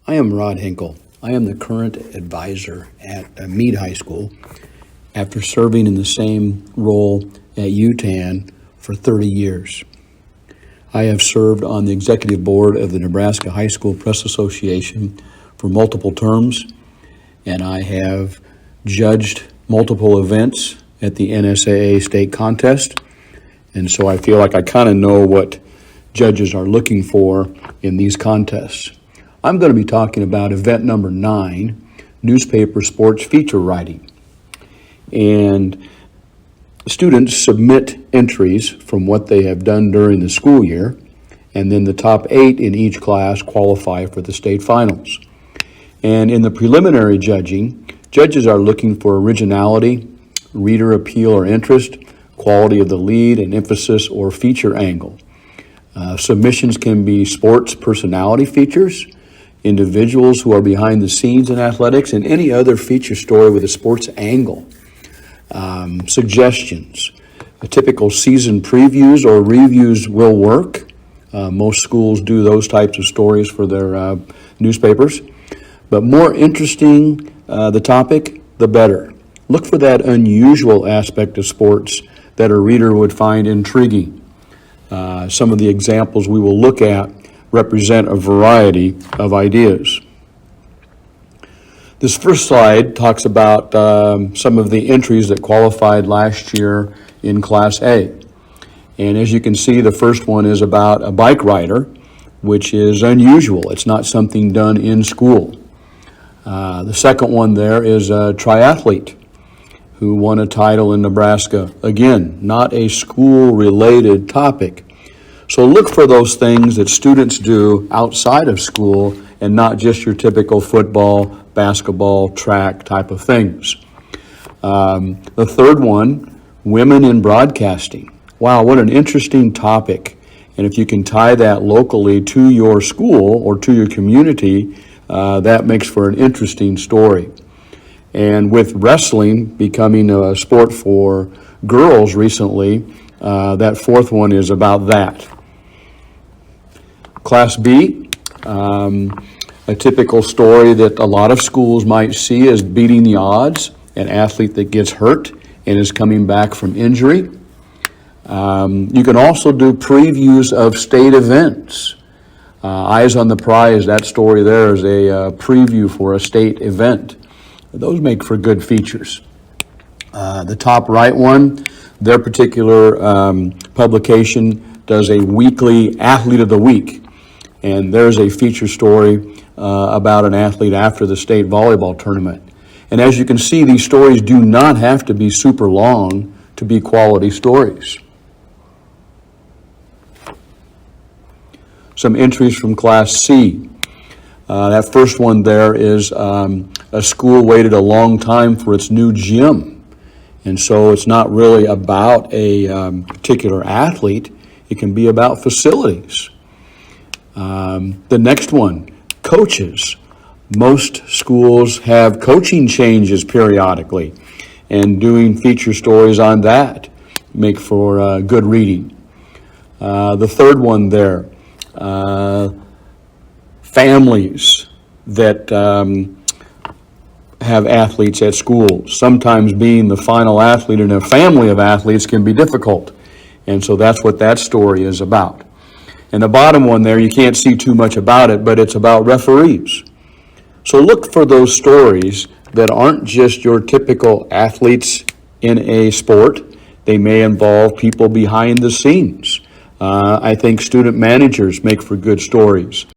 I am Rod Hinkle. I am the current advisor at Meade High School after serving in the same role at UTAN for 30 years. I have served on the executive board of the Nebraska High School Press Association for multiple terms, and I have judged multiple events at the NSAA state contest, and so I feel like I kind of know what judges are looking for in these contests. I'm going to be talking about event number 9, newspaper sports feature writing. And students submit entries from what they have done during the school year, and then the top 8 in each class qualify for the state finals. And in the preliminary judging, judges are looking for originality, reader appeal or interest, quality of the lead, and emphasis or feature angle. Submissions can be sports personality features, individuals who are behind the scenes in athletics, and any other feature story with a sports angle. Suggestions. Typical season previews or reviews will work. Most schools do those types of stories for their newspapers. But more interesting the topic, the better. Look for that unusual aspect of sports that a reader would find intriguing. Some of the examples we will look at represent a variety of ideas. This first slide talks about some of the entries that qualified last year in Class A. And as you can see, the first one is about a bike rider, which is unusual. It's not something done in school. The second one there is a triathlete who won a title in Nebraska. Again, not a school-related topic. So look for those things that students do outside of school and not just your typical football, basketball, track type of things. The third one, women in broadcasting. Wow, what an interesting topic. And if you can tie that locally to your school or to your community, that makes for an interesting story. And with wrestling becoming a sport for girls recently, that fourth one is about that. Class B, a typical story that a lot of schools might see is beating the odds, an athlete that gets hurt and is coming back from injury. You can also do previews of state events. Eyes on the Prize, that story there is a preview for a state event. Those make for good features. The top right one, their particular publication does a weekly Athlete of the Week. And there's a feature story about an athlete after the state volleyball tournament. And as you can see, these stories do not have to be super long to be quality stories. Some entries from Class C. That first one there is a school waited a long time for its new gym. And so it's not really about a particular athlete. It can be about facilities. The next one, coaches. Most schools have coaching changes periodically, and doing feature stories on that make for good reading. The third one there, families that have athletes at school. Sometimes being the final athlete in a family of athletes can be difficult, and so that's what that story is about. And the bottom one there, you can't see too much about it, but it's about referees. So look for those stories that aren't just your typical athletes in a sport. They may involve people behind the scenes. I think student managers make for good stories.